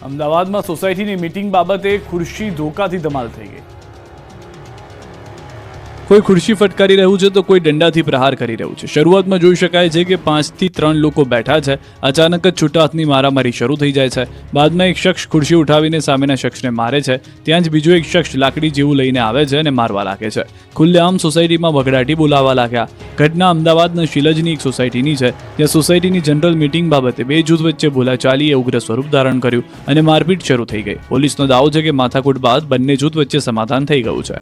અમદાવાદમાં સોસાયટીની મીટિંગ બાબતે ખુરશી ધોકાથી ધમાલ થઈ ગઈ। કોઈ ખુરશી ફટકારી રહ્યું છે તો કોઈ દંડાથી પ્રહાર કરી રહ્યું છે। શરૂઆતમાં જોઈ શકાય છે કે 5 થી 3 લોકો બેઠા છે। અચાનક જ છૂટા હાથની મારામારી શરૂ થઈ જાય છે। બાદમાં એક શખ્સ ખુરશી ઉઠાવીને સામેના શખ્સને મારે છે। ત્યાં જ બીજો એક શખ્સ લાકડી જેવું લઈને આવે છે અને મારવા લાગે છે। ખુલ્લેઆમ સોસાયટીમાં ભગડાટી બોલાવવા લાગ્યા। ઘટના અમદાવાદના શિલજની એક સોસાયટીની છે। ત્યાં સોસાયટીની જનરલ મીટિંગ બાબતે બે જૂથ વચ્ચે બોલાચાલીએ ઉગ્ર સ્વરૂપ ધારણ કર્યું અને મારપીટ શરૂ થઈ ગઈ। પોલીસનો દાવો છે કે માથાકૂટ બાદ બંને જૂથ વચ્ચે સમાધાન થઈ ગયું છે।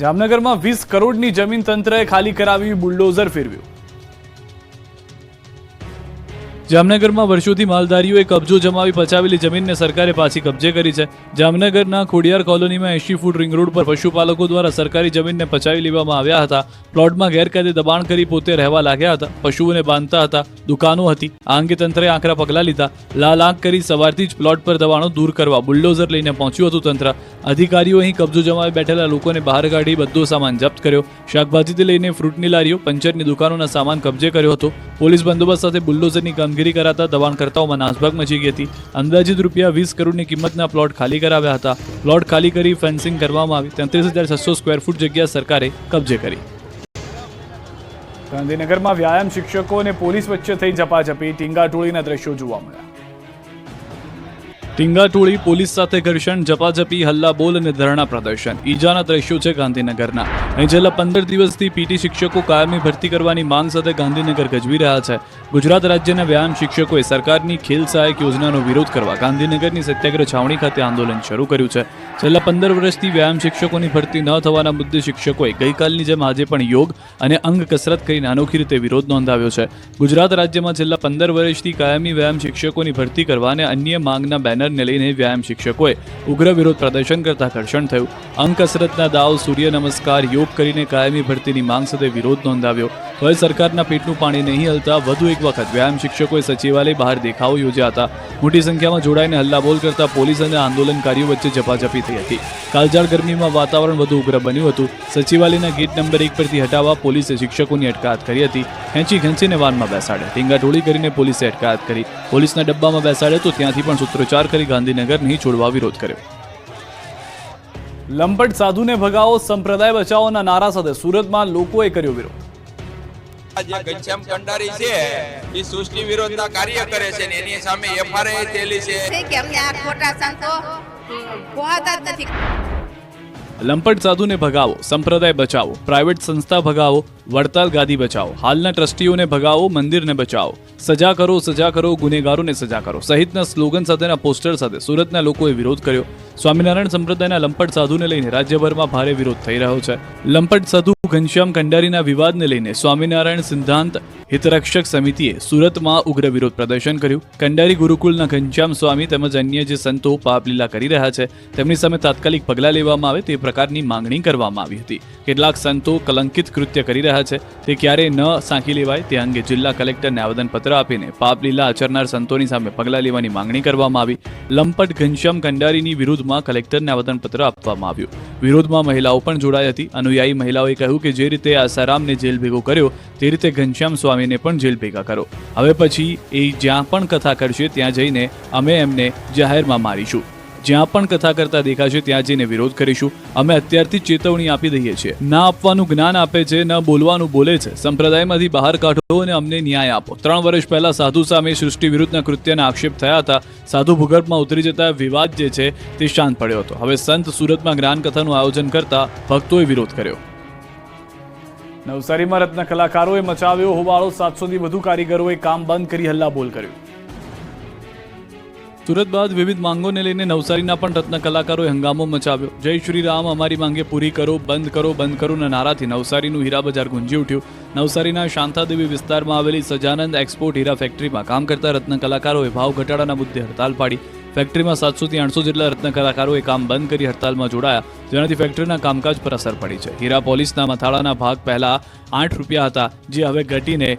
જામનગરમાં 20 કરોડની જમીન તંત્રએ ખાલી કરાવી, બુલડોઝર ફેરવ્યું। જામનગરમાં વર્ષોથી માલધારીઓએ કબજો જમાવી પચાવેલી જમીનને સરકારે પાછી કબજે કરી છે। જામનગરના ખોડિયાર કોલોનીમાં 80 ફૂટ રિંગ રોડ પર પશુપાલકો દ્વારા સરકારી જમીનને પચાવી લેવામાં આવ્યા હતા। પ્લોટમાં ગેરકાયદે દબાણ કરી પોતે રહેવા લાગ્યા હતા। પશુઓને બાંધતા હતા, દુકાનો હતી। આ અંગે તંત્રએ આકરા પગલાં લીધા। લાલ આંખ કરી સવારથી જ પ્લોટ પર દબાણો દૂર કરવા બુલડોઝર લઈને પહોંચ્યું હતું તંત્ર। અધિકારીઓ અહીં કબજો જમાવી બેઠેલા લોકોને બહાર કાઢી બધો સામાન જપ્ત કર્યો। શાકભાજીથી લઈને ફ્રૂટની લારીઓ, પંચરની દુકાનોના સામાન કબજે કર્યો હતો। પોલીસ બંદોબસ્ત સાથે બુલડોઝરની કામગીરી કરાતા દબાણકર્તાઓમાં નાસભાગ મચી ગઈ હતી। અંદાજિત રૂપિયા 20 કરોડની કિંમતના પ્લોટ ખાલી કરાવ્યા હતા। પ્લોટ ખાલી કરી ફેન્સિંગ કરવામાં આવી। 33,600 સ્ક્વેર ફૂટ જગ્યા સરકારે કબજે કરી। ગાંધીનગરમાં વ્યાયામ શિક્ષકો અને પોલીસ વચ્ચે થઈ ઝપાઝપી, ટીંગાટોળીના દ્રશ્યો જોવા મળ્યા। ટીંગાટોળી, પોલીસ સાથે ઘર્ષણ, ઝપાઝપી, હલ્લાબોલ અને ધરણા પ્રદર્શન ઈજાના દ્રશ્યો છે ગાંધીનગરના। અહીં છેલ્લા 15 દિવસથી પીટી શિક્ષકો કાયમી ભરતી કરવાની માંગ સાથે ગાંધીનગર ગજવી રહ્યા છે। ગુજરાત રાજ્યના વ્યાયામ શિક્ષકોએ સરકારની ખેલ સહાયક યોજનાનો વિરોધ કરવા ગાંધીનગરની સત્યાગ્રહ છાવણી ખાતે આંદોલન શરૂ કર્યું છે। છેલ્લા 15 વર્ષથી વ્યાયામ શિક્ષકોની ભરતી ન થવાના મુદ્દે શિક્ષકોએ ગઈકાલની જેમ આજે પણ યોગ અને અંગ કસરત કરીને અનોખી રીતે વિરોધ નોંધાવ્યો છે। ગુજરાત રાજ્યમાં છેલ્લા 15 વર્ષથી કાયમી વ્યાયામ શિક્ષકોની ભરતી કરવા અને અન્ય માંગના બેનરને લઈને વ્યાયામ શિક્ષકોએ ઉગ્ર વિરોધ પ્રદર્શન કરતા ઘર્ષણ થયું। અંગ કસરતના દાવ, સૂર્ય નમસ્કાર, યોગ કરીને કાયમી ભરતીની માંગ સાથે વિરોધ નોંધાવ્યો। હવે સરકારના પેટનું પાણી નહીં હલતા વધુ એક વખત વ્યાયામ શિક્ષકોએ સચિવાલય બહાર દેખાવો યોજ્યા હતા। મોટી સંખ્યામાં જોડાઈને હલ્લાબોલ કરતા પોલીસ અને આંદોલનકારીઓ વચ્ચે ઝપાઝપી થઈ હતી। કાળઝાળ ગરમીમાં વાતાવરણ વધુ ઉગ્ર બન્યું હતું। સચિવાલયના ગેટ નંબર 1 પરથી હટાવવા પોલીસે શિક્ષકોની અટકાયત કરી હતી। ખેંચીને વાનમાં બેસાડ્યા, ટીંગાટોળી કરીને પોલીસે અટકાયત કરી। પોલીસના ડબ્બામાં બેસાડ્યા તો ત્યાંથી પણ સૂત્રોચ્ચાર કરી ગાંધીનગર નહીં છોડવા વિરોધ કર્યો। લંપટ સાધુને ભગાવો, સંપ્રદાય બચાવોના નારા સાથે સુરતમાં લોકોએ કર્યો વિરોધ। જે ઘનશ્યામ કંડારી છે એ સૃષ્ટિ વિરોધના કાર્ય કરે છે ને એની સામે એફઆરઆઈ થયેલી છે કે અમને આ ખોટા સંતો કોહાતા જ નથી। લંપટ સાધુને ભગાવો, સંપ્રદાય બચાવો, પ્રાઇવેટ સંસ્થા ભગાવો, વડતાલ ગાદી બચાવો, હાલના ટ્રસ્ટીઓને ભગાવો, મંદિરને બચાવો, સજા કરો, ગુનેગારોને સજા કરો સહિતના સ્લોગન સાથેના પોસ્ટર સાથે સુરતના લોકોએ વિરોધ કર્યો। સ્વામિનારાયણ સંપ્રદાયના લંપટ સાધુને લઈને રાજ્યભરમાં ભારે વિરોધ થઈ રહ્યો છે। લંપટ સાધુ ઘનશ્યામ કંડારીના વિવાદને લઈને સ્વામિનારાયણ સિદ્ધાંત હિતરક્ષક સમિતિએ સુરતમાં ઉગ્ર વિરોધ પ્રદર્શન કર્યું। કંડારી ગુરુકુલના ઘનશ્યામ સ્વામી તેમજ અન્ય જે સંતો પાપલીલા કરી રહ્યા છે તેમની સામે તાત્કાલિક પગલાં લેવામાં આવે તે પ્રકારની માંગણી કરવામાં આવી હતી। કેટલાક સંતો કલંકિત કૃત્ય કરી રહ્યા છે તે ક્યારેય ન સાંખી લેવાય તે અંગે જિલ્લા કલેક્ટરને આવેદનપત્ર આપીને પાપલીલા આચરનાર સંતોની સામે પગલાં લેવાની માંગણી કરવામાં આવી। લંપટ ઘનશ્યામ કંડારીની વિરુદ્ધમાં કલેક્ટરને આવેદનપત્ર આપવામાં આવ્યું। વિરોધમાં મહિલાઓ પણ જોડાઈ હતી। અનુયાયી મહિલાઓએ કહ્યું કે જે રીતે આસારામને જેલ ભેગો કર્યો તે રીતે ઘનશ્યામ સ્વામીને પણ જેલ ભેગા કરો। હવે પછી એ જ્યાં પણ કથા કરશે ત્યાં જઈને અમે એમને જાહેરમાં મારીશું। જ્યાં પણ કથા કરતા દેખાશે ત્યાં જઈને વિરોધ કરીશું। અમે અત્યારથી ચેતવણી આપી દઈએ છીએ। ના આપવાનું જ્ઞાન આપે છે, ન બોલવાનું બોલે છે। સંપ્રદાયમાંથી બહાર કાઢો અને અમને ન્યાય આપો। 3 વર્ષ પહેલા સાધુ સામે સૃષ્ટિ વિરુદ્ધના કૃત્યના આક્ષેપ થયા હતા। સાધુ ભૂગર્ભમાં ઉતરી જતા વિવાદ જે છે તે શાંત પડ્યો હતો। હવે સંત સુરતમાં જ્ઞાન કથાનું આયોજન કરતા ભક્તોએ વિરોધ કર્યો। નવસારીમાં રત્ન કલાકારોએ મચાવ્યો હોબાળો। 700થી વધુ કારીગરોએ કામ બંધ કરી હલ્લાબોલ કર્યું। સુરત બાદ વિવિધ માંગોને લઈને નવસારીના પણ રત્ન કલાકારોએ હંગામો મચાવ્યો। જય શ્રી રામ, અમારી માંગે પૂરી કરો, બંધ કરોના નારાથી નવસારીનું હીરા બજાર ગુંજી ઉઠ્યું। નવસારીના શાંતાદેવી વિસ્તારમાં આવેલી સજાનંદ એક્સપોર્ટ હીરા ફેક્ટરીમાં કામ કરતા રત્ન કલાકારોએ ભાવ ઘટાડાના મુદ્દે હડતાલ પાડી। ફેક્ટરીમાં 700 થી 800 જેટલા રત્ન કલાકારોએ કામ બંધ કરી હડતાલમાં જોડાયા, જેનાથી ફેક્ટરીના કામકાજ પર અસર પડી છે। હીરા પોલિશના મથાળાના ભાગ પહેલા 8 રૂપિયા હતા, જે હવે ઘટીને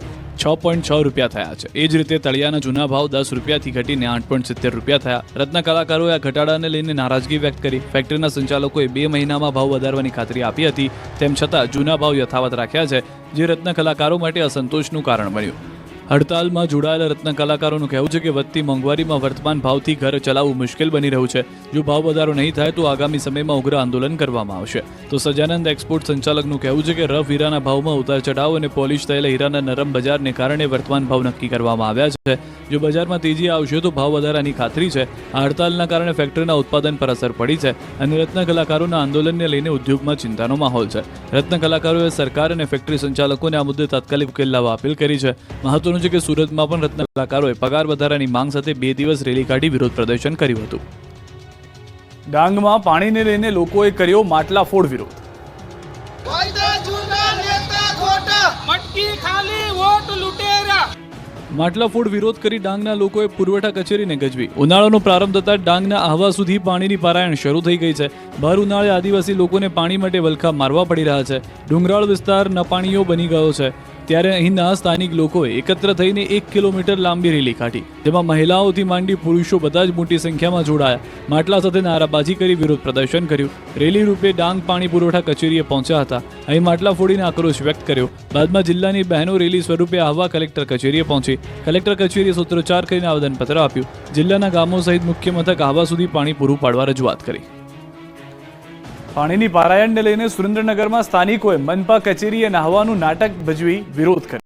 6.6 રૂપિયા થયા છે। એ જ રીતે તળિયાના જૂના ભાવ 10 રૂપિયાથી ઘટીને 8.70 રૂપિયા થયા। રત્ન કલાકારોએ આ ઘટાડાને લઈને નારાજગી વ્યક્ત કરી। ફેક્ટરીના સંચાલકોએ 2 મહિનામાં ભાવ વધારવાની ખાતરી આપી હતી, તેમ છતાં જૂના ભાવ યથાવત રાખ્યા છે, જે રત્ન કલાકારો માટે અસંતોષનું કારણ બન્યું। હડતાલમાં જોડાયેલા રત્ન કલાકારોનું કહેવું છે કે વધતી મોંઘવારીમાં વર્તમાન ભાવથી ઘર ચલાવવું મુશ્કેલ બની રહ્યું છે. જો ભાવ વધારો નહીં થાય તો આગામી સમયમાં ઉગ્ર આંદોલન કરવામાં આવશે. તો સજાનંદ એક્સપોર્ટ સંચાલકનું કહેવું છે કે રફ હીરાના ભાવમાં ઉતાર ચઢાવ અને પોલિશ થયેલા હીરાના નરમ બજારને કારણે વર્તમાન ભાવ નક્કી કરવામાં આવ્યા છે. જો બજારમાં તેજી આવશે તો ભાવ વધારાની ખાતરી છે. આ હડતાલના કારણે ફેક્ટરીના ઉત્પાદન પર અસર પડી છે અને રત્ન કલાકારોના આંદોલનને લઈને ઉદ્યોગમાં ચિંતાનો માહોલ છે. રત્ન કલાકારોએ સરકાર અને ફેક્ટરી સંચાલકોને આ મુદ્દે તાત્કાલિક ઉકેલ લાવવા અપીલ કરી છે. મહત્વનું છે કે સુરતમાં પણ રત્ન કલાકારોએ પગાર વધારાની માંગ સાથે 2 દિવસ રેલી કાઢી વિરોધ પ્રદર્શન કર્યું હતું. ડાંગમાં પાણીને લઈને લોકોએ કર્યો માટલાફોડ વિરોધ. માટલાફોડ વિરોધ કરી ડાંગના લોકોએ પુરવઠા કચેરીને ગજવી. ઉનાળાનો પ્રારંભ થતા ડાંગના આહવા સુધી પાણીની પારાયણ શરૂ થઈ ગઈ છે. ભર ઉનાળે આદિવાસી લોકોને પાણી માટે વલખા મારવા પડી રહ્યા છે. ડુંગરાળ વિસ્તાર નપાણીઓ બની ગયો છે. ત્યારે અહીંના સ્થાનિક લોકોએ એકત્ર થઈને 1 કિલોમીટર લાંબી રેલી કાઢી, જેમાં મહિલાઓથી માંડી પુરુષો બધા જ મોટી સંખ્યામાં જોડાયા. માટલા સાથે નારાબાજી કરી વિરોધ પ્રદર્શન કર્યું. રેલી રૂપે ડાંગ પાણી પુરવઠા કચેરીએ પહોંચ્યા હતા. અહીં માટલા ફોડીને આક્રોશ વ્યક્ત કર્યો. બાદમાં જિલ્લાની બહેનો રેલી સ્વરૂપે આહવા કલેક્ટર કચેરીએ પહોંચી. કલેક્ટર કચેરીએ સૂત્રોચ્ચાર કરીને આવેદનપત્ર આપ્યું. જિલ્લાના ગામો સહિત મુખ્ય મથક આહવા સુધી પાણી પૂરું પાડવા રજૂઆત કરી. પાણીની પારાયણને લઈને સુરેન્દ્રનગરમાં સ્થાનિકોએ મનપા કચેરીએ નહાવાનું નાટક ભજવી વિરોધ કર્યો.